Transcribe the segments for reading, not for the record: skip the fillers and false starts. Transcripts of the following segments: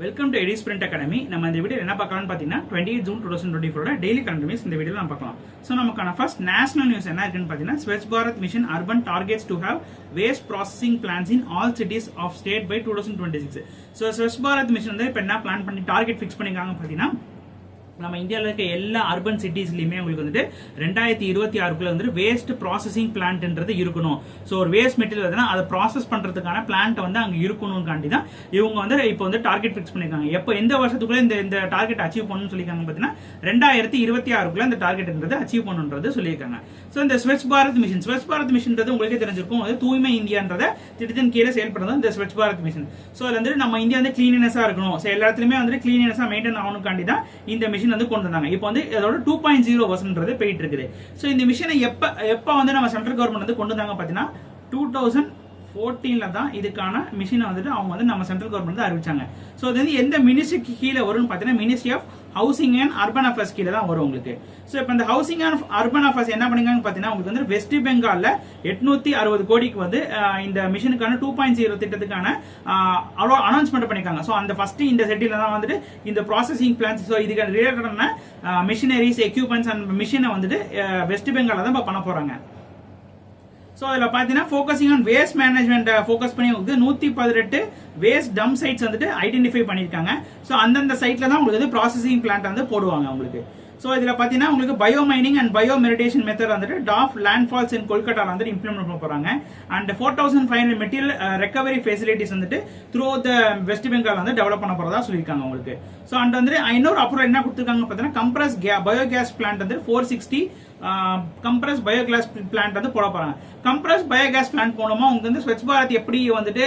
Welcome to எடிஸ்பிரிண்ட் academy. நம்ம இந்த video என்ன பார்க்கலாம்னு பார்த்தீங்கன்னா 28 ஜூன் 2024 டெய்லி கரண்ட் நியூஸ் இந்த வீடியோவில் நம்ம பார்க்கலாம். ஸோ நமக்கான ஃபர்ஸ்ட் நேஷனல் நியூஸ் என்ன இருக்குன்னு பார்த்தீங்கன்னா, Swachh Bharat mission urban targets to have waste processing plans in all cities of state by 2026. So Swachh Bharat mission வந்து இப்போ என்ன பிளான் பண்ணி டார்கெட் ஃபிக்ஸ் பண்ணியிருக்காங்க பார்த்தீங்கன்னா, நம்ம இந்தியாவில் இருக்க எல்லா அர்பன் சிட்டிஸ்லையுமே உங்களுக்கு வந்துட்டு 2026 வந்துட்டு வேஸ்ட் ப்ராசஸிங் பிளான்ட்ன்றது இருக்கணும். ஸோ ஒரு வேஸ்ட் மெட்டீரியல் வந்து அதை ப்ராசஸ் பண்றதுக்கான பிளான்ட் வந்து அங்கே இருக்கணும்காண்டி தான் இவங்க வந்து இப்போ வந்து டார்கெட் ஃபிக்ஸ் பண்ணிருக்காங்க. எப்போ எந்த வருஷத்துக்குள்ள இந்த டார்கெட் அச்சீவ் பண்ணணும்னு சொல்லியிருக்காங்க பார்த்தீங்கன்னா 2026 இந்த டார்கெட்ன்றது அச்சீவ் பண்ணணுன்றது சொல்லியிருக்காங்க. ஸோ இந்த ஸ்வச் பாரத் மிஷன்ன்றது உங்களுக்கே தெரிஞ்சிருக்கும், அது தூய்மை இந்தியான்றத திட்டத்தின் கீழே செயல்படுறது இந்த ஸ்வச் பாரத் மிஷன். ஸோ அதுல வந்து நம்ம இந்தியா வந்து கிளீனினஸா இருக்கணும், ஸோ எல்லா இடத்துலையுமே வந்து கிளீனினஸா மெயின்டைன் ஆகணும்காண்டி தான் இந்த மிஷன் வந்து கொண்டு வந்தாங்க. இப்போ வந்து அதோட 2.0 வருஷன்றது போயிட்டு இருக்குது. ஸோ இந்த மிஷனை எப்ப வந்து நம்ம சென்ட்ரல் கவர்மெண்ட் வந்து கொண்டு வந்தாங்க பார்த்தீங்கன்னா 2014 தான் இதுக்கான மிஷினை வந்துட்டு அவங்க வந்து நம்ம சென்ட்ரல் கவர்மெண்ட் வந்து அறிவிச்சாங்க. ஸோ அது வந்து எந்த மினிஸ்ட்ரிக்கு கீழே வரும்னு பார்த்தீங்கன்னா, ministry of housing and urban affairs கீழே தான் வரும் உங்களுக்கு. ஸோ இப்போ இந்த ஹவுசிங் அண்ட் அர்பன் அஃபேர்ஸ் என்ன பண்ணிருக்காங்க பார்த்தீங்கன்னா, உங்களுக்கு வந்து வெஸ்ட் பெங்கால்ல 860 கோடிக்கு வந்து இந்த மிஷனுக்கான 2.0 திட்டத்துக்கான அனௌன்ஸ்மெண்ட் பண்ணிருக்காங்க. ஸோ அந்த ஃபர்ஸ்ட் இந்த செட்டில தான் வந்துட்டு இந்த ப்ராசஸிங் பிளான்ஸ், ஸோ இதுக்கு ரிலேட்டடான மிஷினரிஸ் எக்யூப்மெண்ட்ஸ் அண்ட் மிஷினை வந்துட்டு வெஸ்ட் பெங்கால்ல தான் பண்ண போறாங்க. ஸோ அதில் பார்த்தீங்கன்னா focusing on waste management focus பண்ணி வந்து 118 வேஸ்ட் டம்ப் சைட்ஸ் வந்துட்டு ஐடென்டிஃபை பண்ணியிருக்காங்க. ஸோ அந்தந்த சைட்ல தான் உங்களுக்கு வந்து ப்ராசஸிங் பிளான்ட் வந்து போடுவாங்க உங்களுக்கு. ஸோ இதில் பார்த்தீங்கன்னா உங்களுக்கு biomining and bioremediation method வந்துட்டு டாஃப் லேண்ட் ஃபால்ஸ் இன் கொல்கட்டாவில் வந்து இம்ப்ளிமெண்ட் பண்ண போறாங்க. அண்ட் 4500 மெட்டீரியல் ரெக்கவரி ஃபெசிலிட்டிஸ் வந்துட்டு த்ரூ த வெஸ்ட் பெங்கால் வந்து டெவலப் பண்ண போறதா சொல்லியிருக்காங்க உங்களுக்கு. ஸோ அண்ட் வந்து இன்னொரு அப்புறம் என்ன கொடுத்துருக்காங்க பார்த்தீங்கன்னா, கம்ப்ரஸ் பயோகேஸ் பிளான்ட் வந்து 460 கம்ப்ரஸ் பயோகேஸ் பிளான்ட் வந்து போட போறாங்க. கம்ப்ரஸ் பயோகேஸ் பிளான்ட் போனோமா உங்களுக்கு வந்து ஸ்வச் பாரத் எப்படி வந்துட்டு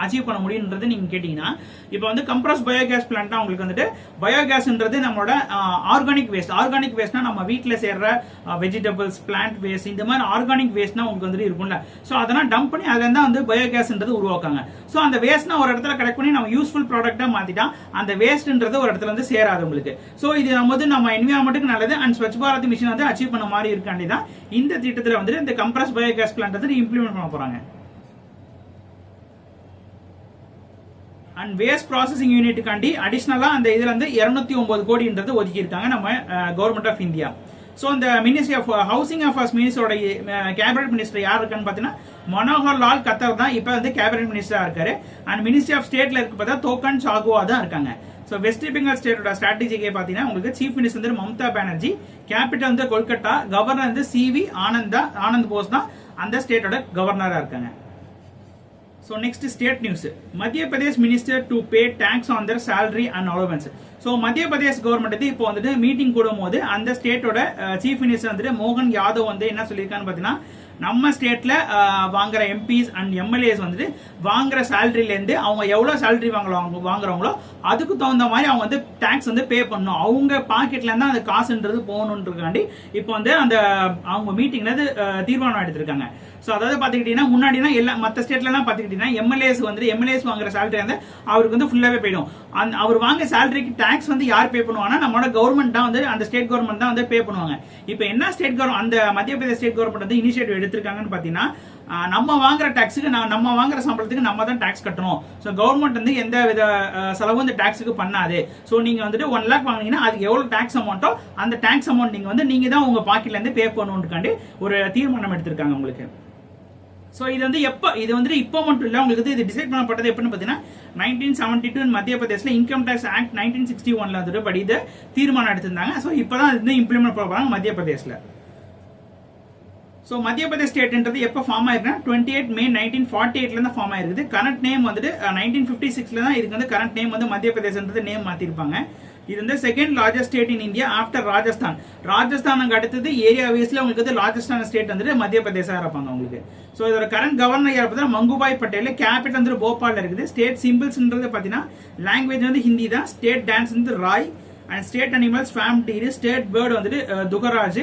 அச்சீவ் பண்ண முடியும்ன்றது நீங்க கேட்டீங்கன்னா, இப்போ வந்து கம்ப்ரஸ் பயோகேஸ் பிளான்ட் உங்களுக்கு வந்துட்டு பயோகேஸ்ன்றது நம்மளோட ஆர்கானிக் வேஸ்ட்னா நம்ம வீட்டில் சேர்ற வெஜிடபிள்ஸ், பிளான்ட் வேஸ்ட், இந்த மாதிரி ஆர்கானிக் வேஸ்ட்னா உங்களுக்கு வந்துட்டு இருக்கும்ல. ஸோ அதெல்லாம் டம்ப் பண்ணி அதுல இருந்தா வந்து பயோகேஸ்ன்றது உருவாக்காங்க. ஸோ அந்த வேஸ்ட்னா ஒரு இடத்துல கலெக்ட் பண்ணி நம்ம யூஸ்ஃபுல் ப்ராடக்டா மாத்திட்டா அந்த வேஸ்ட்ன்றது ஒரு இடத்துல வந்து சேராது உங்களுக்கு. ஸோ இது நம்ம என்விரான்மெண்ட்டுக்கு நல்லது அண்ட் ஸ்வச் பாரத் மிஷன் வந்து அச்சீவ் பண்ண மாதிரி இருக்காண்டி தான் இந்த திட்டத்தில் வந்து இந்த கம்ப்ரஸ் பயோகேஸ் பிளான்ட் வந்து இம்ப்ளிமெண்ட் பண்ண போறாங்க. அண்ட் வேஸ்ட் ப்ராசஸிங் யூனிட்டுக்காண்டி அடிஷனலா அந்த இதுல வந்து 209 கோடின்றது ஒதுக்கி இருக்காங்க நம்ம கவர்மெண்ட் ஆஃப் இந்தியா. ஸோ இந்த மினிஸ்ட்ரி ஆஃப் ஹவுசிங் அஃபேர்ஸ் மினிஸ்டரோட கேபினட் மினிஸ்டர் யார் இருக்கான்னு பார்த்தீங்கன்னா, மனோகர் லால் கத்தர் தான் இப்போ வந்து கேபினட் மினிஸ்டரா இருக்காரு. அண்ட் மினிஸ்ட்ரி ஆஃப் ஸ்டேட்ல இருக்கு பார்த்தா தோக்கன் சாகுவா தான் இருக்காங்க. ஸோ வெஸ்ட் பெங்கால் ஸ்டேட்டோட ஸ்ட்ராட்டஜிக்கே பார்த்தீங்கன்னா உங்களுக்கு சீஃப் மினிஸ்டர் வந்து மம்தா பானர்ஜி, கேபிட்டல் வந்து கொல்கட்டா, கவர்னர் வந்து சிவி ஆனந்த் போஸ் தான் அந்த ஸ்டேட்டோட கவர்னரா இருக்காங்க. So next state news. Madhya Pradesh minister to pay tax on their salary and allowance. So Madhya Pradesh government இப்போ வந்துட்டு மீட்டிங் கூடும்போது அந்த ஸ்டேட்டோட சீஃப் மினிஸ்டர் வந்துட்டு மோகன் யாதவ் வந்து என்ன சொல்லியிருக்கான்னு பார்த்தீங்கன்னா, நம்ம ஸ்டேட்ல வாங்குற எம்பிஸ் அண்ட் எம்எல்ஏஸ் வந்துட்டு வாங்குற சேலரில இருந்து அவங்க எவ்வளவு சேலரி வாங்குறாங்களோ அதுக்கு தகுந்த மாதிரி அவங்க வந்து டாக்ஸ் வந்து பே பண்ணணும். அவங்க பாக்கெட்ல இருந்தா அந்த காசுன்றது போகணுன்றதுக்காண்டி இப்போ வந்து அந்த அவங்க மீட்டிங்ல தீர்மானம் எடுத்திருக்காங்க. ஸோ அதாவது பாத்துக்கிட்டீங்கன்னா, முன்னாடினா எல்லா மற்ற ஸ்டேட்ல எல்லாம் பாத்துக்கிட்டீங்கன்னா எம்எல்ஏஸ் வாங்குற சேலரி வந்து அவருக்கு வந்து ஃபுல்லாவே போயிடும். அவர் வாங்க சேலரிக்கு டாக்ஸ் வந்து யார் பே பண்ணுவாங்கன்னா, நம்மளோட கவர்மெண்ட் தான் வந்து அந்த ஸ்டேட் கவர்மெண்ட் தான் வந்து பே பண்ணுவாங்க. இப்போ என்ன ஸ்டேட் கவர்மெண்ட் அந்த மத்திய பிரதேஷ் ஸ்டேட் கவர்மெண்ட் வந்து இனிஷியேட்டிவ் எடுத்திருக்காங்கன்னு பாத்தீங்கன்னா, நம்ம வாங்குற டாக்ஸுக்கு நம்ம வாங்குற சம்பளத்துக்கு நம்ம தான் டாக்ஸ் கட்டணும். ஸோ கவர்மெண்ட் வந்து எந்த வித செலவும் இந்த டாக்ஸுக்கு பண்ணாது. ஸோ நீங்க வந்துட்டு 1 lakh வாங்கினீங்கன்னா அதுக்கு எவ்வளவு டாக்ஸ் அமௌண்ட்டோ அந்த டாக்ஸ் அமௌண்ட் நீங்க தான் உங்க பாக்கெட்ல இருந்து பே பண்ணணும்னு ஒரு தீர்மானம் எடுத்திருக்காங்க உங்களுக்கு. ஸோ இது வந்து இப்போ மட்டும் இல்லை, உங்களுக்கு இது டிசைட் பண்ணப்பட்டது எப்படின்னு பார்த்தீங்கன்னா 1972 மத்திய பிரதேசில் இன்கம் டேக்ஸ் ஆக்ட் 1961 வந்துட்டு படி இதை தீர்மானம் எடுத்திருந்தாங்க. ஸோ இப்போதான் இது இம்ப்ளிமெண்ட் பண்ண போறாங்க மத்திய பிரதேசில். ஸோ மத்திய பிரதேஷ் ஸ்டேட்ன்றது எப்போ ஃபார்ம் ஆயிருக்குன்னா 28 மே 1948 இருந்து ஃபார்ம் ஆயிருக்குது. கரண்ட் நேம் வந்துட்டு 1956 தான் இதுக்கு வந்து கரண்ட் நேம் வந்து மத்திய பிரதேஷ்ன்றது நேம் மாத்திருப்பாங்க. இது வந்து second largest state in India after ராஜஸ்தானுக்கு அடுத்தது ஏரியா வைஸ்ல உங்களுக்கு வந்து லார்ஜஸ்டான ஸ்டேட் வந்துட்டு மத்திய பிரதேசா இருப்பாங்க உங்களுக்கு. ஸோ இதோட கரண்ட் கவர்னர் யார் பார்த்தா மங்குபாய் பட்டேல். கேபிட்டல் வந்து போபால்ல இருக்குது. ஸ்டேட் சிம்பிள்ஸ்ன்றது பார்த்தீங்கன்னா லாங்குவேஜ் வந்து ஹிந்தி தான். ஸ்டேட் டான்ஸ் வந்து ராய் அண்ட் ஸ்டேட் அனிமல்ஸ் ஃபேம் டீர். ஸ்டேட் பேர்டு வந்துட்டு துகராஜ்.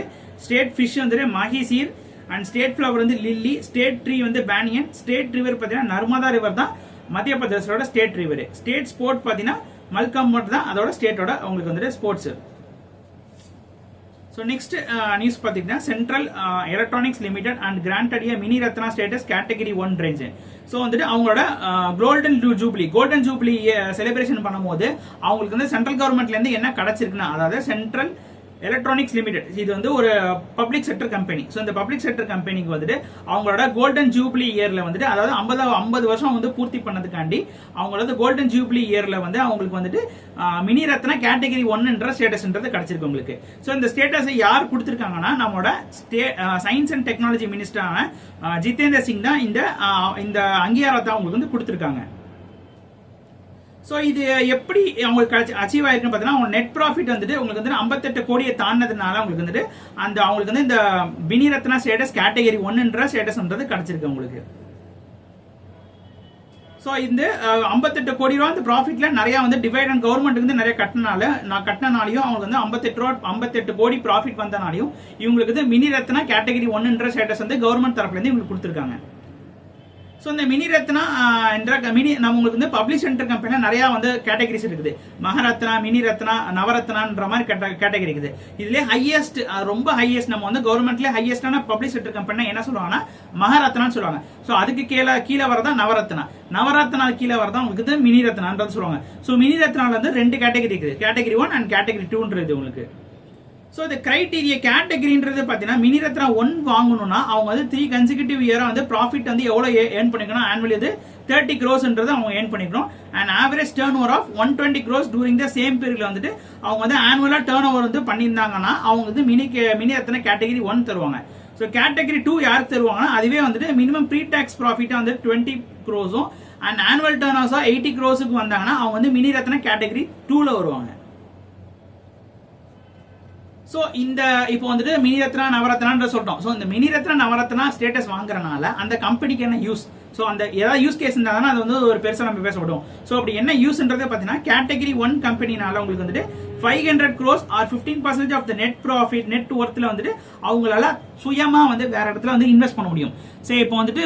ஸ்டேட் ஃபிஷ் வந்துட்டு மஹிசீர் அண்ட் ஸ்டேட் ஃபிளவர் வந்து லில்லி. ஸ்டேட் ட்ரீ வந்து பேனியன். ஸ்டேட் ரிவர் பார்த்தீங்கன்னா நர்மதா ரிவர் தான் மத்திய பிரதேசோட ஸ்டேட் ரிவர். ஸ்டேட் ஸ்போர்ட் பார்த்தீங்கன்னா மல்கம் தான் அதோட ஸ்டேட்டோட உங்களுக்கு வந்துட்டு ஸ்போர்ட்ஸ். So next news பாத்தீங்கன்னா central electronics limited and granted mini Ratna status category 1 range. So வந்துட்டு அவங்களோட கோல்டன் ஜூப்ளி செலிப்ரேஷன் பண்ணும்போது அவங்களுக்கு வந்து சென்ட்ரல் கவர்மெண்ட்லேருந்து என்ன கிடைச்சிருக்குன்னா, அதாவது சென்ட்ரல் எலக்ட்ரானிக்ஸ் லிமிடெட், இது வந்து ஒரு பப்ளிக் செக்டர் கம்பெனி. ஸோ இந்த பப்ளிக் செக்டர் கம்பெனிக்கு வந்துட்டு அவங்களோட கோல்டன் ஜூப்ளி இயர்ல வந்துட்டு, அதாவது 50 வருஷம் வந்து பூர்த்தி பண்ணதுக்காண்டி அவங்களோட கோல்டன் ஜூப்ளி இயர்ல வந்து அவங்களுக்கு வந்துட்டு மினி ரத்னா கேட்டகரி 1 ஸ்டேட்டஸ்ன்றது கிடைச்சிருக்கு உங்களுக்கு. ஸோ இந்த ஸ்டேட்டஸை யார் கொடுத்துருக்காங்கன்னா, நம்மளோட சயின்ஸ் அண்ட் டெக்னாலஜி மினிஸ்டரான ஜிதேந்திர சிங் தான் இந்த அங்கீகாரத்தை அவங்களுக்கு வந்து கொடுத்துருக்காங்க. ஸோ இது எப்படி அவங்களுக்கு அச்சீவ் ஆயிருக்குன்னு பார்த்தீங்கன்னா, அவங்க நெட் ப்ராஃபிட் வந்துட்டு உங்களுக்கு வந்து 58 கோடியை தாண்டதுனால அவங்களுக்கு வந்துட்டு அவங்களுக்கு வந்து இந்த மினி ரத்னா ஸ்டேட்டஸ் கேட்டகரி 1 ஸ்டேட்டஸ்ன்றது கிடைச்சிருக்கு உங்களுக்கு. ஸோ இந்த 58 கோடி ரூபா இந்த ப்ராஃபிட்ல நிறைய வந்து டிவைட் அண்ட் கவர்மெண்ட் வந்து நிறைய கட்டினாலையும் அவங்களுக்கு வந்து 58 கோடி ப்ராஃபிட் வந்தனாலையும் இவங்களுக்கு வந்து மினி ரத்னா கேட்டகரி 1 ஸ்டேட்டஸ் வந்து கவர்மெண்ட் தரப்புல இருந்து இவங்களுக்கு கொடுத்துருக்காங்க. ஸோ இந்த மினி ரத்னா உங்களுக்கு வந்து பப்ளிக் சென்டர் கம்பெனியில் நிறைய வந்து கேட்டகரிஸ் இருக்குது. மகாரத்னா, மினி ரத்னா, நவரத்னான்ற மாதிரி கேட்டகரி இருக்குது. இதுலேயே ஹையஸ்ட், ரொம்ப ஹையஸ்ட், நம்ம வந்து கவர்மெண்ட்லேயே ஹையஸ்டான பப்ளிக் செக்டர் கம்பெனி என்ன சொல்லுவாங்கன்னா மகாரத்னான்னு சொல்லுவாங்க. ஸோ அதுக்கு கீழே வரதா நவரத்னா கீழே வரதான் உங்களுக்கு மினி ரத்னான்றது சொல்லுவாங்க. ஸோ மினி ரத்னால வந்து 2 கேட்டகரி இருக்குது, கேட்டகரி 1 அண்ட் கேட்டகரி 2ன்றது உங்களுக்கு. ஸோ இந்த கிரைட்டீரியா கேட்டகரின்றது பார்த்தீங்கன்னா, மினி ரத்னா 1 வாங்கணும்னா அவங்க வந்து 3 கன்சிக்யூட்டிவ் இயரா வந்து ப்ராஃபிட் வந்து எவ்வளோ ஏர்ன் பண்ணிக்கணும், ஆனுவலி வந்து 30 crores அவங்க ஏர்ன் பண்ணிக்கணும். And average turnover of 120 crores during the same பீரியட்ல வந்துட்டு அவங்க வந்து ஆனுவலா டர்ன் ஓவர் வந்து பண்ணியிருந்தாங்கன்னா அவங்க வந்து மினி ரத்னா கேட்டகரி 1 தருவாங்க. ஸோ கேட்டகரி 2 யாருக்கு தருவாங்கன்னா, அதுவே வந்துட்டு மினிமம் ப்ரீ டாக்ஸ் ப்ராஃபிட்டா வந்து 20 crores அண்ட் ஆனுவல் டர்ன் ஓவர்ஸா 80 crores வந்தாங்கன்னா அவங்க வந்து மினி ரத்னா கேட்டகரி 2ல வருவாங்க. ஸோ இந்த இப்போ வந்துட்டு மினி ரத்னா நவரத்னான்ற சொல்லிட்டோம். ஸோ இந்த மினி ரத்னா நவரத்னா ஸ்டேட்டஸ் வாங்குறதுனால அந்த கம்பெனிக்கு என்ன யூஸ்? ஸோ அந்த ஏதாவது யூஸ் கேஸ் இருந்தால் அது வந்து ஒரு பெருசாக நம்ம பேசப்படும். ஸோ அப்படி என்ன யூஸ்ன்றதை பார்த்தீங்கன்னா, கேட்டகரி 1 கம்பெனினால உங்களுக்கு வந்துட்டு 500 crores or 15% of the net profit, net ஒர்த்தில் வந்துட்டு அவங்களால சுயமா வந்து வேற இடத்துல வந்து இன்வெஸ்ட் பண்ண முடியும். சரி, இப்போ வந்துட்டு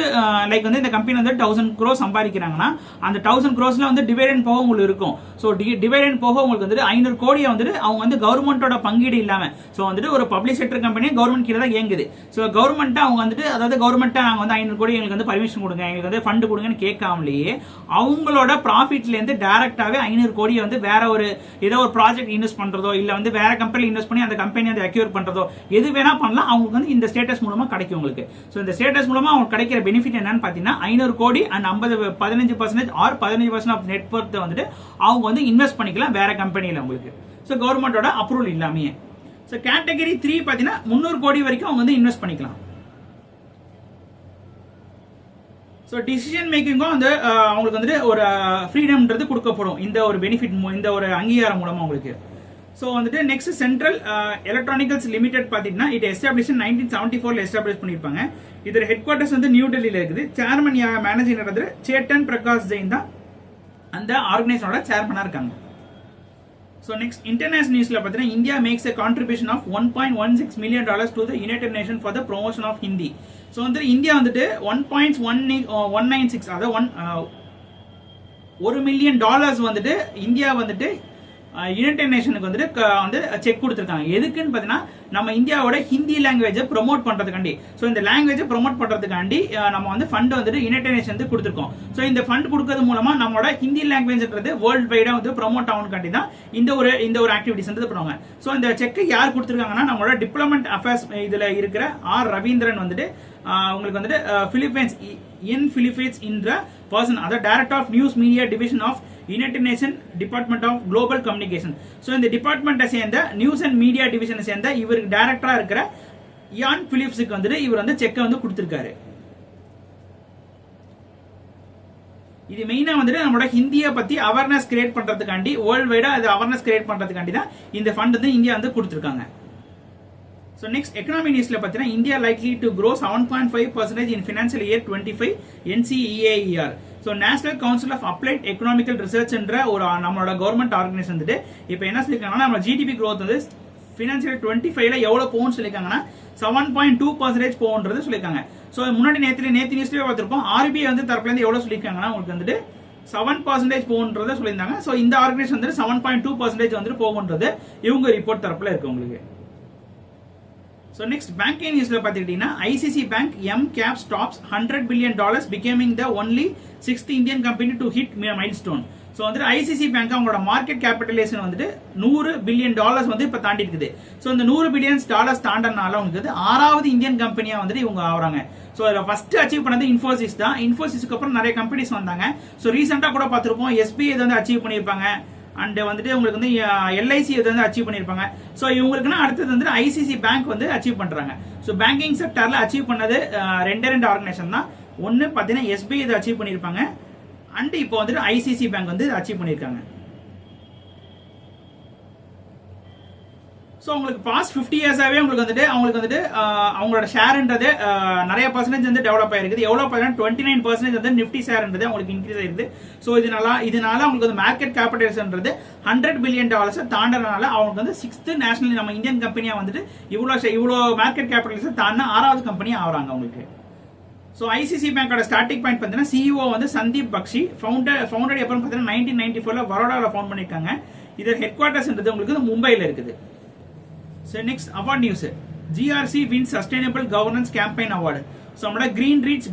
லைக் வந்து இந்த கம்பெனி வந்து 1000 crores சம்பாதிக்கிறாங்கன்னா அந்த 1000 crores வந்து டிவைடெண்ட் போக உங்களுக்கு இருக்கும். ஸோ டிவைடெண்ட் போக உங்களுக்கு வந்துட்டு 500 கோடியை வந்துட்டு அவங்க வந்து கவர்மெண்டோட பங்கீடு இல்லாம, ஸோ வந்துட்டு ஒரு பப்ளிக் செக்டர் கம்பெனி கவர்மெண்ட் கீழே தான் இயங்குது. ஸோ கவர்மெண்ட் அவங்க வந்துட்டு, அதாவது கவர்மெண்ட்டை நாங்கள் வந்து 500 கோடி எங்களுக்கு வந்து பர்மிஷன் கொடுங்க, எங்களுக்கு வந்து ஃபண்ட் கொடுங்கன்னு கேட்காமலேயே அவங்களோட ப்ராஃபிட்ல இருந்து டைரக்டாவே 500 கோடியை வந்து வேற ஒரு ஏதோ ஒரு ப்ராஜெக்ட் இன்வெஸ்ட் பண்றதோ இல்ல வந்து வேற கம்பெனி இன்வெஸ்ட் பண்ணி அந்த கம்பெனி அதை அக்யூர் பண்றதோ எது வேணா பண்ணலாம். அவங்களுக்கு வந்து இந்த ஸ்டேட்டஸ் மூலமா கிடைக்கும் உங்களுக்கு. ஸோ இந்த ஸ்டேட்டஸ் மூலமா அவங்க கிடைக்கிற பெனிஃபிட் என்னன்னு பாத்தீங்கன்னா, 500 கோடி and 15% or 15% of net worth வந்துட்டு அவங்க வந்து இன்வெஸ்ட் பண்ணிக்கலாம் வேற கம்பெனியில உங்களுக்கு. ஸோ கவர்மெண்டோட அப்ரூவல் இல்லாமே. ஸோ கேட்டகரி 3 பாத்தீங்கன்னா 300 கோடி வரைக்கும் அவங்க வந்து இன்வெஸ்ட் பண்ணிக்கலாம். ஸோ டிசிஷன் மேக்கிங்கும் வந்து அவங்களுக்கு வந்துட்டு ஒரு ஃப்ரீடம்ன்றது கொடுக்கப்படும் இந்த ஒரு பெனிஃபிட், இந்த ஒரு அங்கீகாரம் மூலமா உங்களுக்கு. ஸோ வந்துட்டு நெக்ஸ்ட் சென்ட்ரல் எலக்ட்ரானிக்கல்ஸ் லிமிடெட் பார்த்தீங்கன்னா இட் எஸ்டாப்ளிஷ் 1974 எஸ்டாப்ளிஷ் பண்ணியிருப்பாங்க. இதோட ஹெட் குவார்ட்டர்ஸ் வந்து நியூ டெல்லியில் இருக்குது. சேர்மன் மேனேஜிங் நடத்துகிற சேட்டன் பிரகாஷ் ஜெயின் தான் அந்த ஆர்கனைசேஷனோட சேர்மனாக இருக்காங்க. ஸோ நெக்ஸ்ட் இன்டர்நேஷனல் நியூஸ்ல பார்த்தீங்கன்னா, India makes a contribution of $1.16 million to the united nation for the promotion of Hindi. So வந்து இந்தியா வந்துட்டு $1.196, அதாவது $1 million வந்துட்டு இந்தியா வந்துட்டு யுனைடெட் நேஷனுக்கு வந்து செக் கொடுத்துருக்காங்க. எதுக்குன்னு பார்த்தீங்கன்னா, நம்ம இந்தியாவோட ஹிந்தி லாங்குவேஜை ப்ரொமோட் பண்றதுக்காண்டி. ஸோ இந்த லாங்குவேஜை ப்ரொமோட் பண்றதுக்காண்டி நம்ம வந்து ஃபண்ட் வந்துட்டு யுனைடெட் நேஷன் வந்து கொடுத்துருக்கோம். ஸோ இந்த ஃபண்ட் கொடுக்கறது மூலமா நம்மளோட ஹிந்தி லாங்குவேஜ்ன்றது வேர்ல்டு வைடா வந்து ப்ரொமோட் ஆகணுக்காண்டி தான் இந்த ஒரு ஆக்டிவிட்டிஸ் வந்து பண்ணுவாங்க. ஸோ இந்த செக் யார் கொடுத்துருக்காங்கன்னா, நம்மளோட டிப்ளமெண்ட் அஃபேர்ஸ் இதுல இருக்கிற ஆர் ரவீந்திரன் வந்துட்டு உங்களுக்கு வந்துட்டு பிலிப்பைன்ஸ் என்ற பர்சன், அதாவது director of news media division of united nation department of global communication. So இந்த டிபார்ட்மெண்ட்டை சேர்ந்த நியூஸ் அண்ட் மீடியா டிவிஷனை சேர்ந்த இவருக்கு டைரக்டரா இருக்கிற இயான் பிலிப்ஸுக்கு வந்துட்டு இவர் வந்து செக்கை வந்து கொடுத்திருக்காரு. இது மெயினா வந்துட்டு நம்மளோட ஹிந்தியை பத்தி அவேர்னஸ் கிரியேட் பண்றதுக்காண்டி, வேர்ல்டு வைடா அது அவேர்னஸ் கிரியேட் பண்றதுக்காண்டி தான் இந்த ஃபண்ட் வந்து இந்தியா வந்து கொடுத்திருக்காங்க. So next economy newsல பார்த்தீங்கன்னா, India likely to grow 7.5% in financial year 25 NCEAER. So National Council of Applied Economical Research என்ற ஒரு நம்மளோட கவர்மெண்ட் ஆர்கனைசேஷன் வந்துட்டு இப்போ என்ன சொல்லிருக்காங்கன்னா, நம்ம ஜிடிபி growth வந்து ஃபினான்சியல் 25ல எவ்வளவு போகும்னு சொல்லிருக்காங்கன்னா 7.2% போகும்ன்றது சொல்லிருக்காங்க. ஸோ முன்னாடி நேற்று நியூஸ்லயே பார்த்திருப்போம், ஆர்பிஐ வந்து தரப்புல இருந்து எவ்வளவு சொல்லிருக்காங்கன்னா உங்களுக்கு வந்துட்டு 7% போகும்ன்றதை சொல்லியிருந்தாங்க. ஸோ இந்த ஆர்கனைசேஷன் வந்து 7.2% வந்துட்டு போகும்ன்றது இவங்க ரிப்போர்ட் தரப்புல இருக்கு உங்களுக்கு. So next banking newsல பாத்துக்கிட்டீங்கன்னா ICC Bank M cap stops $100 billion becoming the only 6th Indian company to hit milestone. So வந்துட்டு ஐசிசி பேங்க் அவங்களோட மார்க்கெட் கேபிட்டலைசேஷன் வந்துட்டு $100 பில்லியன் வந்து இப்போ தாண்டி இருக்குது. ஸோ இந்த $100 பில்லியன் தாண்டனால உங்களுக்கு 6வது இந்தியன் கம்பெனியா வந்துட்டு இவங்க ஆகுறாங்க. ஸோ அதில் ஃபர்ஸ்ட் அச்சீவ் பண்ணது இன்ஃபோசிஸ் தான். இன்ஃபோசிஸ்க்கு அப்புறம் நிறைய கம்பெனிஸ் வந்தாங்க. ஸோ ரீசெண்டாக கூட பார்த்துருப்போம் எஸ்பிஐ இதை வந்து அச்சீவ் பண்ணியிருப்பாங்க. அண்ட் வந்துட்டு உங்களுக்கு வந்து எல்ஐசி இதை வந்து அச்சீவ் பண்ணியிருப்பாங்க. ஸோ இவங்களுக்குன்னா அடுத்தது வந்துட்டு ஐசிசி பேங்க் வந்து அச்சீவ் பண்ணுறாங்க. ஸோ பேங்கிங் செக்டரில் அச்சீவ் பண்ணது ரெண்டு ஆர்கனைசேஷன் தான். ஒன்று பார்த்தீங்கன்னா எஸ்பிஐ இதை அச்சீவ் பண்ணியிருப்பாங்க. அண்ட் இப்போ வந்துட்டு ஐசிசி பேங்க் வந்து அச்சீவ் பண்ணியிருக்காங்க. ஸோ உங்களுக்கு பாஸ்ட் 50 இயர்ஸாவே உங்களுக்கு வந்துட்டு அவங்களோட ஷேர்ன்றது நிறைய பர்சன்டேஜ் வந்து டெவலப் ஆயிருக்குது. எவ்வளோ பார்த்தீங்கன்னா 29% வந்து நிஃப்டி ஷேர்ன்றது அவங்களுக்கு இன்க்ரீஸ் ஆயிருக்குது. ஸோ இதனால அவங்களுக்கு வந்து மார்க்கெட் கேபிட்டலைசேஷன்றது $100 பில்லியன் தாண்டறனால அவங்களுக்கு வந்து 6th நேஷனல் நம்ம இந்தியன் கம்பெனியா வந்துட்டு இவ்வளோ மார்க்கெட் கேபிட்டலைசேஷன் தாண்டின 6வது கம்பெனி ஆகுறாங்க அவங்களுக்கு. ஸோ ஐசிசி பேங்கோட ஸ்டார்டிங் பாயிண்ட் பார்த்தீங்கன்னா சிஇஓ வந்து சந்தீப் பக்ஷி ஃபவுண்டட் எப்போ பார்த்தீங்கன்னா 1994 வரோடாவில் ஃபவுண்ட் பண்ணியிருக்காங்க. இது ஹெட் குவார்ட்டர்ஸ்ன்றது உங்களுக்கு மும்பையில் இருக்குது. So next award news. GRC wins sustainable governance campaign award. So நம்மளோட green reach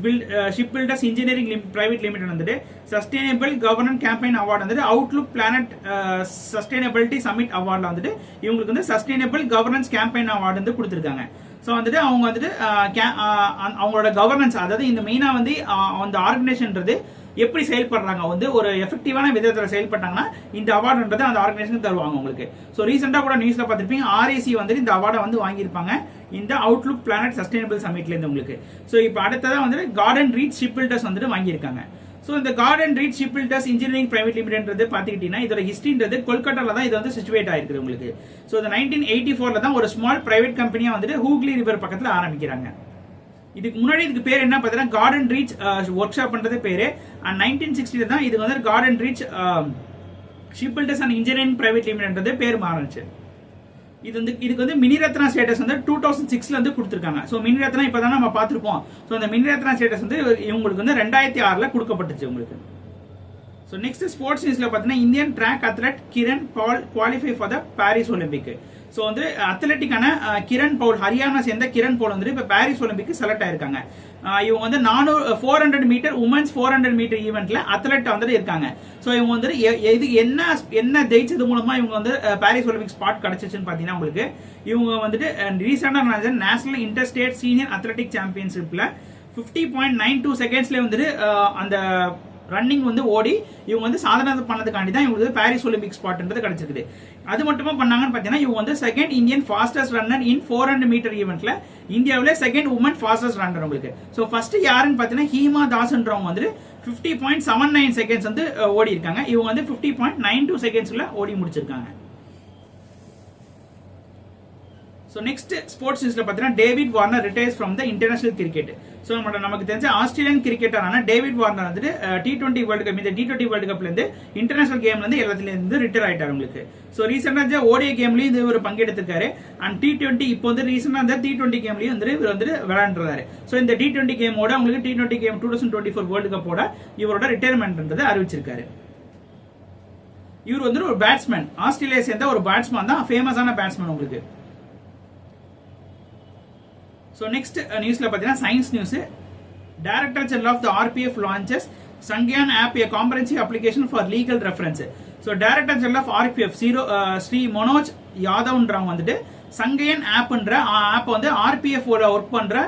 ship builders engineering private limited வந்துட்டு சஸ்டைனபிள் கவர்னன்ஸ் கேம்பெயின் அவார்டு வந்துட்டு அவுட்லுக் பிளானட் சஸ்டைனபிலிட்டி சமிட் அவார்டில் வந்துட்டு இவங்களுக்கு வந்து சஸ்டைனபிள் கவர்னன்ஸ் கேம்பெயின் அவார்டு வந்து கொடுத்துருக்காங்க. ஸோ வந்துட்டு அவங்க வந்துட்டு அவங்களோட கவர்னன்ஸ், அதாவது இந்த மெயினாக வந்து அந்த ஆர்கனைசேஷன்றது எப்படி செயல்படுறாங்க வந்து ஒரு எஃபெக்டிவான விதத்தில் செயல்பட்டாங்கன்னா இந்த அவார்டுன்றது அந்த ஆர்கனைசேஷன் தருவாங்க உங்களுக்கு. ஸோ ரீசெண்டாக கூட நியூஸ்ல பார்த்துருப்பீங்க RAC வந்துட்டு இந்த அவார்டை வந்து வாங்கியிருப்பாங்க இந்த அவுட்லுக் பிளானட் சஸ்டைனபிள் சமிட்லேருந்து உங்களுக்கு. ஸோ இப்போ அடுத்ததான் வந்துட்டு கார்டன் ரீச் ஷிப் பில்டர்ஸ் வந்துட்டு வாங்கியிருக்காங்க. ஸோ இந்த garden reach ship builders engineering private லிமிடெட்ன்றது பார்த்துக்கிட்டீங்கன்னா இதோட ஹிஸ்ட்ரின்றது கொல்கட்டாவில் தான் இது வந்து சிச்சுவேட் ஆயிருக்குது உங்களுக்கு. ஸோ இந்த 1984 தான் ஒரு ஸ்மால் பிரைவேட் கம்பெனியா வந்துட்டு ஹூக்லி ரிவர் பக்கத்தில் ஆரம்பிக்கிறாங்க. இதுக்கு முன்னாடி இதுக்கு பேர் என்ன பார்த்தீங்கன்னா கார்டன் ரீச் ஒர்க் ஷாப்ன்றது பேரு. அண்ட் 1960 தான் இது வந்து garden reach ship builders and engineering private லிமிடெட்ன்றது பேர் மாறிச்சு. இதுக்கு வந்து மினிரத்னா ஸ்டேட்டஸ் வந்து 2006ல வந்து கொடுத்துருக்காங்க. ஸோ மினிரத்னா இப்பதான் நம்ம பார்த்துருப்போம். ஸோ அந்த மினிரத்னா ஸ்டேட்டஸ் வந்து இவங்களுக்கு வந்து 2006ல கொடுக்கப்பட்டுச்சு உங்களுக்கு. ஸோ நெக்ஸ்ட் ஸ்போர்ட்ஸ் நியூஸ்ல பார்த்தீங்கன்னா Indian track athlete Kiran Paul qualify for the Paris olympic. So வந்து அத்லெட்டிக்கான கிரண் பவுல், ஹரியானா சேர்ந்த கிரண் பவுல் வந்துட்டு இப்போ பாரிஸ் ஒலிம்பிக் செலக்ட் ஆயிருக்காங்க. இவங்க வந்து 400 மீட்டர் உமன்ஸ் 400 மீட்டர் ஈவெண்ட்ல அத்லெட் வந்துட்டு இருக்காங்க. ஸோ இவங்க வந்துட்டு இது என்ன ஜெயிச்சது மூலமா இவங்க வந்து பாரிஸ் ஒலிம்பிக் ஸ்பாட் கிடைச்சிச்சுன்னு பார்த்தீங்கன்னா உங்களுக்கு இவங்க வந்துட்டு ரீசெண்டாக national inter state senior athletic சாம்பியன்ஷிப்ல 50.92 செகண்ட்ஸ்ல வந்துட்டு அந்த ரன்னிங் வந்து ஓடி இவங்க வந்து சாதனை பண்ணதுக்காண்டி தான் இவங்களுக்கு பாரிஸ் ஒலிம்பிக் ஸ்பாட்ன்றது கிடைச்சிருக்குது. அது மட்டுமா பண்ணாங்கன்னு பார்த்தீங்கன்னா இவங்க வந்து செகண்ட் இந்தியன் ஃபாஸ்டஸ்ட் ரன்னர் இன் 400 மீட்டர் ஈவெண்ட்ல இந்தியாவிலே செகண்ட் உமன் ஃபாஸ்டஸ்ட் ரன்னர் உங்களுக்கு. ஸோ ஃபர்ஸ்ட் யாருன்னு பார்த்தீங்கன்னா ஹீமா தாஸ்ன்றவங்க வந்து 50.79 செகண்ட்ஸ் வந்து ஓடி இருக்காங்க. இவங்க வந்து 50.92 செகண்ட்ஸ்ல ஓடி முடிச்சிருக்காங்க. ஸோ நெக்ஸ்ட் ஸ்போர்ட்ஸ் நியூஸ்ல பார்த்தீங்கன்னா David Warner retires from the international cricket. So நமக்கு தெரிஞ்ச ஆஸ்திரேலியன் கிரிக்கெட்டரான டேவிட் வார்னர் வந்துட்டு T20 வேர்ல்டு கப் இந்த T20 வேர்ல்டு கப்ல இருந்து இன்டர்நேஷனல் கேம்ல இருந்து எல்லாத்துல இருந்து ரிட்டையர் ஆயிட்டாரு உங்களுக்கு. ஸோ ரீசெண்டா ஓடிஐ கேம்லயும் இது ஒரு பங்கெடுத்திருக்காரு. அண்ட் T20 இப்போ வந்து ரீசெண்டா T20 கேம்லயும் வந்து இவர் வந்து விளையாண்டுறாரு. ஸோ இந்த T20 கேமோட உங்களுக்கு T20 கேம் 2024 வேர்ல்டு கப்போட இவரோட ரிட்டையர்மெண்ட் அறிவிச்சிருக்காரு. இவர் வந்து ஒரு பேட்ஸ்மேன், ஆஸ்திரேலியா சேர்ந்த ஒரு பேட்ஸ்மேன் தான், ஃபேமஸான பேட்ஸ்மேன் உங்களுக்கு. So next newsல பார்த்தீங்கன்னா science news. Director general of the RPF launches Sangyan app, a comprehensive application for legal reference. So director general of RPF Shri Manoj யாதவ்ன்றவங்க வந்துட்டு சங்கயன் ஆப்ன்ற ஆப் வந்து RPF ஓட ஒர்க் பண்ற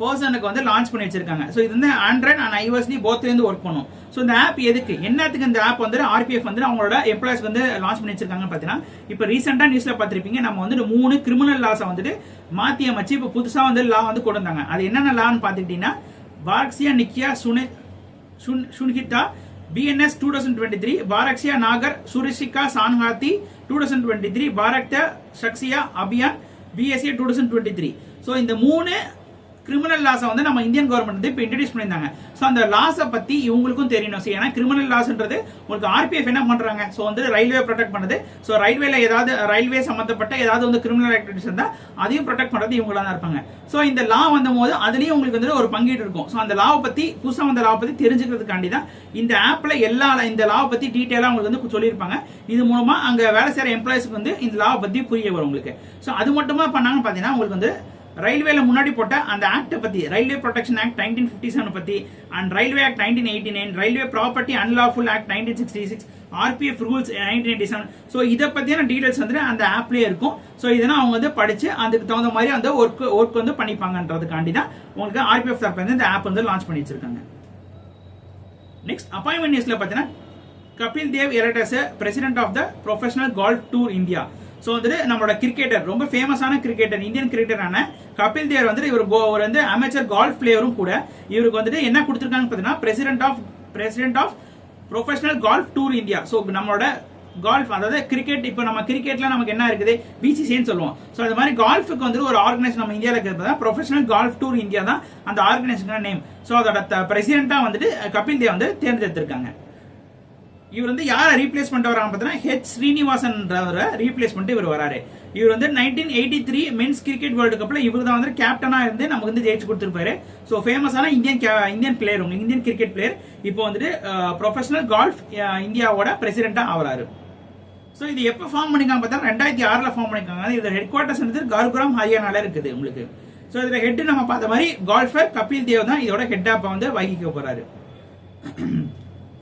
பர்சனுக்கு வந்து லான்ச் பண்ணி வச்சிருக்காங்க. ஸோ இது வந்து ஆண்ட்ராய்ட் அண்ட் iOS போத்லேருந்து ஒர்க் பண்ணும். ஸோ இந்த ஆப் எதுக்கு என்னத்துக்கு இந்த ஆப் வந்து RPF வந்து அவங்களோட எம்ப்ளாய்ஸ்க்கு வந்து லான்ச் பண்ணி வச்சிருக்காங்கன்னு பார்த்தீங்கன்னா இப்போ ரீசெண்டாக நியூஸ்ல பார்த்துருப்பீங்க நம்ம வந்து 3 கிரிமினல் லாஸை வந்துட்டு மாற்றி அமைச்சு இப்போ புதுசாக வந்து லா வந்து கொண்டு வந்தாங்க. அது என்னென்ன லான்னு பார்த்துக்கிட்டீங்கன்னா பாரக்சியா நிக்கியா சுன்ஹிதா BNS 2023, பாரக்சியா நாகர் சுரிஷிகா சான்ஹாத்தி 2023, பாரக்த சக்சியா அபியான் BSA 2023. ஸோ இந்த 3 கிரிமினல் லாஸை வந்து நம்ம இந்தியன் கவர்மெண்ட் வந்து இப்போ இன்ட்ரடியூஸ் பண்ணியிருந்தாங்க. ஸோ அந்த லாஸை பற்றி இவங்களுக்கும் தெரியணும். ஏன்னா கிரிமினல் லாஸ்ன்றது உங்களுக்கு ஆர்பிஎஃப் என்ன பண்றாங்க, ஸோ வந்து ரயில்வே ப்ரொடெக்ட் பண்ணுது. ஸோ ரயில்வேல ஏதாவது ரயில்வே சம்பந்தப்பட்ட ஏதாவது வந்து கிரிமினல் ஆக்டிவிட்டிஸ் இருந்தால் அதையும் ப்ரொடெக்ட் பண்றது இவங்களா தான் இருப்பாங்க. ஸோ இந்த லா வந்த போது அதுலயும் உங்களுக்கு வந்து ஒரு பங்கீடு இருக்கும். ஸோ அந்த லாவை பத்தி புதுசாக வந்த லாவை பத்தி தெரிஞ்சுக்கிறதுக்காண்டி தான் இந்த ஆப்ல இந்த லாவை பத்தி டீட்டெயிலாக உங்களுக்கு வந்து சொல்லியிருப்பாங்க. இது மூலமா அங்க வேலை செய்யற எம்ப்ளாயிஸ்க்கு வந்து இந்த லாவை பத்தி புரிய வரும் உங்களுக்கு. ஸோ அது மட்டுமா பண்ணாங்கன்னு பாத்தீங்கன்னா உங்களுக்கு வந்து ரயில்வேல முன்னாடி போட்ட அந்த ஆக்ட் பத்தி, ரயில்வே ப்ரொடெக்ஷன் ஆக்ட் 1957 பத்தி, and railway act 1989, railway property unlawful act 1966, RPF rules 1987. So இதை பத்தியான டீடைல்ஸ் வந்து அந்த ஆப்லயே இருக்கும். ஸோ இதெல்லாம் அவங்க வந்து படிச்சு அதுக்கு தகுந்த மாதிரி அந்த ஒர்க் வந்து பண்ணிப்பாங்கன்றதுக்காண்டி தான் உங்களுக்கு ஆர்பிஎஃப் தரப்பு வந்து இந்த ஆப் வந்து லான்ச் பண்ணி வச்சிருக்காங்க. நெக்ஸ்ட் அப்பாயின்மெண்ட் நியூஸ்ல பாத்தீங்கன்னா Kapil Dev elect as president of the professional golf tour India. So வந்து நம்மளோட கிரிக்கெட்டர், ரொம்ப ஃபேமஸான கிரிக்கெட்டர், இந்தியன் கிரிக்கெட்டரான கபில் தேவ் வந்து இவர் வந்து அமெச்சர் கால்ஃப் பிளேயரும் கூட. இவருக்கு வந்துட்டு என்ன கொடுத்துருக்காங்கன்னு பார்த்தீங்கன்னா president of professional golf tour India. So நம்மளோட கால்ஃப், அதாவது கிரிக்கெட், இப்போ நம்ம கிரிக்கெட்ல நமக்கு என்ன இருக்குது, பிசிசின்னு சொல்லுவோம். ஸோ அது மாதிரி கால்ஃபுக்கு வந்து ஒரு ஆர்கனைசேஷன் நம்ம இந்தியாவில் இருக்கிறது ப்ரொஃபஷனல் கால்ஃப் டூர் இந்தியா தான் அந்த ஆர்கனைசேஷன் நேம். ஸோ அதோட பிரசிடென்ட்டா வந்துட்டு கபில் தேவ் வந்து தேர்ந்தெடுத்திருக்காங்க. இவர் வந்து யாரை ரீப்ளேஸ் பண்ணிட்டு வராங்க பார்த்தீங்கன்னா ஹெச் ஸ்ரீனிவாசன் ரீப்ளேஸ் பண்ணிட்டு இவர் வராரு. இவர் வந்து 1983 மென்ஸ் கிரிக்கெட் வேர்ல்டு கப்ல இவர் தான் வந்து கேப்டனா இருந்து நமக்கு வந்து ஜெயிச்சு கொடுத்திருப்பாரு. ஸோ ஃபேமஸான இந்தியன் பிளேயர், உங்களுக்கு இந்தியன் கிரிக்கெட் பிளேயர், இப்போ வந்துட்டு ப்ரொஃபஷனல் கால்ஃப் இந்தியாவோட பிரசிடென்டா ஆகிறாரு. ஸோ இது எப்போ ஃபார்ம் பண்ணிருக்காங்க பார்த்தா 2006 ஃபார்ம் பண்ணிருக்காங்க. இதோட ஹெட் குவார்டர்ஸ் வந்து கார்குராம் ஹரியானால இருக்குது உங்களுக்கு. ஸோ இதுல ஹெட் நம்ம பார்த்த மாதிரி கால்ஃபர் கபில் தேவ் தான் இதோட ஹெட் ஆப் வந்து வகிக்க போறாரு.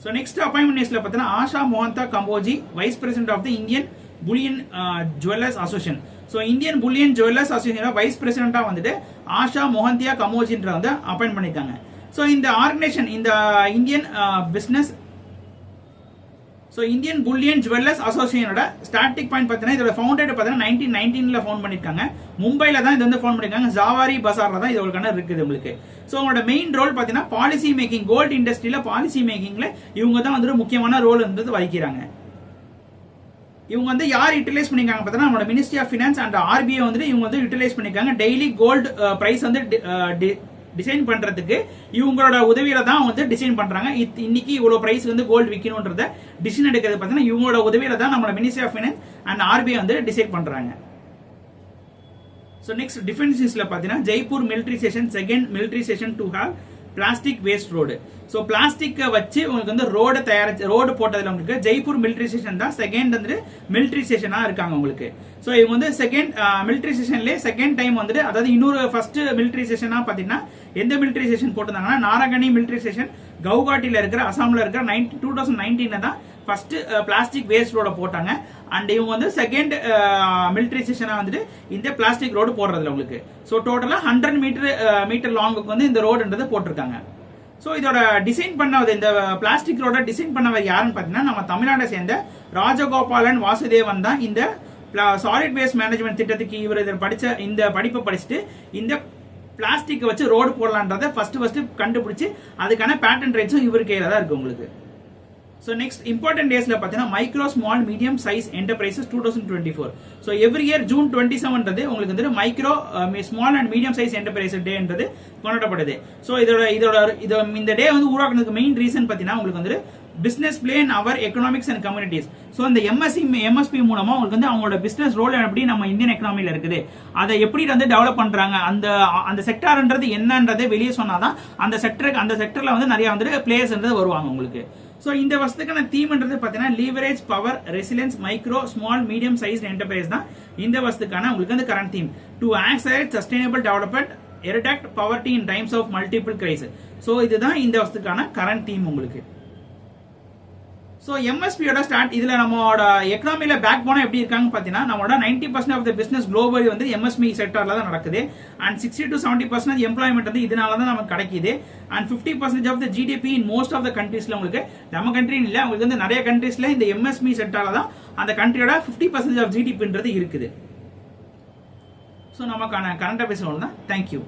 So next appointment நியூஸ்ல பார்த்தீங்கன்னா Asha Mohanta Kamboji, vice president of the Indian bullion jewellers association. So Indian bullion jewellers association vice பிரசிடென்டா வந்துட்டு ஆஷா மோஹந்தியா கம்போஜின்ற வந்து அப்பாயிண்ட் பண்ணிருக்காங்க. ஸோ இந்த ஆர்கனைசேஷன், இந்த இந்தியன் புல்லியன் ஜுவல்லர்ஸ் அசோசியேஷனோட ஸ்டார்டிங் பாயிண்ட் பார்த்தீங்கன்னா இதோட ஃபவுண்டட் பார்த்தீங்கன்னா 1919 ஃபவுண்ட் பண்ணிருக்காங்க. மும்பைல தான் இது வந்து ஃபவுண்ட் பண்ணிருக்காங்க. ஜாவாரி பசார்ல தான் இதோட இருக்குது உங்களுக்கு. ஸோ உங்களோட மெயின் ரோல் பார்த்தீங்கன்னா பாலிசி மேக்கிங், கோல்டு இண்டஸ்ட்ரியில பாலிசி மேக்கிங்ல இவங்க தான் வந்து முக்கியமான ரோல் வந்து வகிக்கிறாங்க. இவங்க வந்து யார் யூட்டிலைஸ் பண்ணிருக்காங்க பார்த்தீங்கன்னா நம்மளோட ministry of finance and RBI வந்துட்டு இவங்க வந்து யூட்டிலைஸ் பண்ணிருக்காங்க. டெய்லி கோல்டு பிரைஸ் வந்து டிசைன் பண்றதுக்கு இவங்களோட உதவியில தான் வந்து டிசைன் பண்றாங்க. இன்னைக்கு இவ்வளவு பிரைஸ் வந்து கோல்டு விற்கணும்ன்றத டிசிஷன் எடுக்கிறது பார்த்தீங்கன்னா இவங்களோட உதவியில தான் நம்மளோட ministry of finance and RBI வந்து டிசைட் பண்றாங்க. So next defense நியூஸ்ல பாத்தீங்கன்னா Jaipur military station second military station to have plastic waste road. So plastic வச்சு உங்களுக்கு வந்து ரோடு போட்டதுல உங்களுக்கு ஜெய்ப்பூர் மிலிட்டரி ஸ்டேஷன் தான் செகண்ட் வந்து மிலிட்டரி ஸ்டேஷனா இருக்காங்க உங்களுக்கு. ஸோ இவங்க வந்து செகண்ட் மிலிட்டரி ஸ்டேஷன்லேயே செகண்ட் டைம் வந்துட்டு, அதாவது இன்னொரு ஃபர்ஸ்ட் மிலிட்டரி ஸ்டேஷனா பாத்தீங்கன்னா எந்த மிலிட்டரி ஸ்டேஷன் போட்டிருந்தாங்கன்னா நாரகனி மிலிட்டரி ஸ்டேஷன் கவுகாட்டில இருக்கிற அசாம்ல இருக்கிற 2019 தான் ஃபர்ஸ்ட் பிளாஸ்டிக் வேஸ்ட் ரோட போட்டாங்க. அண்ட் இவங்க வந்து செகண்ட் மிலிட்டரி ஸ்டேஷனா வந்துட்டு இந்த பிளாஸ்டிக் ரோடு போடுறதுல உங்களுக்கு. ஸோ டோட்டலா 100 மீட்டர் லாங்குக்கு வந்து இந்த ரோடுன்றது போட்டிருக்காங்க. ஸோ இதோட டிசைன் பண்ணவர், இந்த பிளாஸ்டிக் ரோட டிசைன் பண்ணவர் யாருன்னு பார்த்தீங்கன்னா நம்ம தமிழ்நாட்டை சேர்ந்த ராஜகோபாலன் வாசுதேவன் தான். இந்த சாலிட் வேஸ்ட் மேனேஜ்மெண்ட் திட்டத்துக்கு இவர் இந்த படிப்பை படிச்சுட்டு இந்த பிளாஸ்டிக் வச்சு ரோடு போடலான்றதை ஃபர்ஸ்ட் கண்டுபிடிச்சு அதுக்கான பேட்டன்ட் ரைட்ஸும் இவர் கையில தான் இருக்கு உங்களுக்கு. So next important daysல பார்த்தீங்கன்னா micro small medium size enterprises 2024. So every year June 27 உங்களுக்கு வந்து micro small and medium size enterprises டேன்றது கொண்டாடப்படுது. ஸோ இந்த டே வந்து உருவாக்குறதுக்கு மெயின் ரீசன் பார்த்தீங்கன்னா உங்களுக்கு வந்து business play in our economics and communities. So இந்த எம்எஸ்பி மூலமா உங்களுக்கு வந்து அவங்களோட பிசினஸ் ரோல் எப்படி நம்ம இந்தியன் எக்கனாமில இருக்குது, அதை எப்படி வந்து டெவலப் பண்றாங்க, அந்த செக்டார்ன்றது என்னன்றதை வெளியே சொன்னாதான் அந்த செக்டர்ல வந்து நிறைய வந்து பிளேயர்ஸ் வருவாங்க உங்களுக்கு. ஸோ இந்த வருஷத்துக்கான தீம்ன்றது பார்த்தீங்கன்னா leverage power resilience micro small medium size enterprise தான் இந்த வருஷத்துக்கான உங்களுக்கு வந்து current theme. To accelerate sustainable development, eradicate poverty in times of multiple crisis. So இதுதான் இந்த வருஷத்துக்கான கரண்ட் தீம் உங்களுக்கு. ஸோ எம்எஸ்பியோட இதுல நம்மளோட எக்கனாமியில பேக் போனா எப்படி இருக்காங்க பாத்தீங்கன்னா நம்மளோட 90% ஆஃப் த பிசினஸ் குளோபலி வந்து எம்எஸ்பி செக்டர்ல தான் நடக்குது. அண்ட் 60 to 70% எம்ப்ளாய்மெண்ட் வந்து இதனால தான் நமக்கு கிடைக்குது. And 50% of the GDP in most of the கண்ட்ரீஸ்ல உங்களுக்கு, நம்ம கண்ட்ரி இல்ல, உங்களுக்கு வந்து நிறைய கண்ட்ரீஸ்ல இந்த எம்எஸ்பி செக்டர்ல தான் அந்த கண்ட்ரியோட 50% ஆஃப் ஜிடிபின்றது இருக்குது. ஸோ நமக்கான கரண்ட் அஃபேர்ஸ் தான். தேங்க்யூ.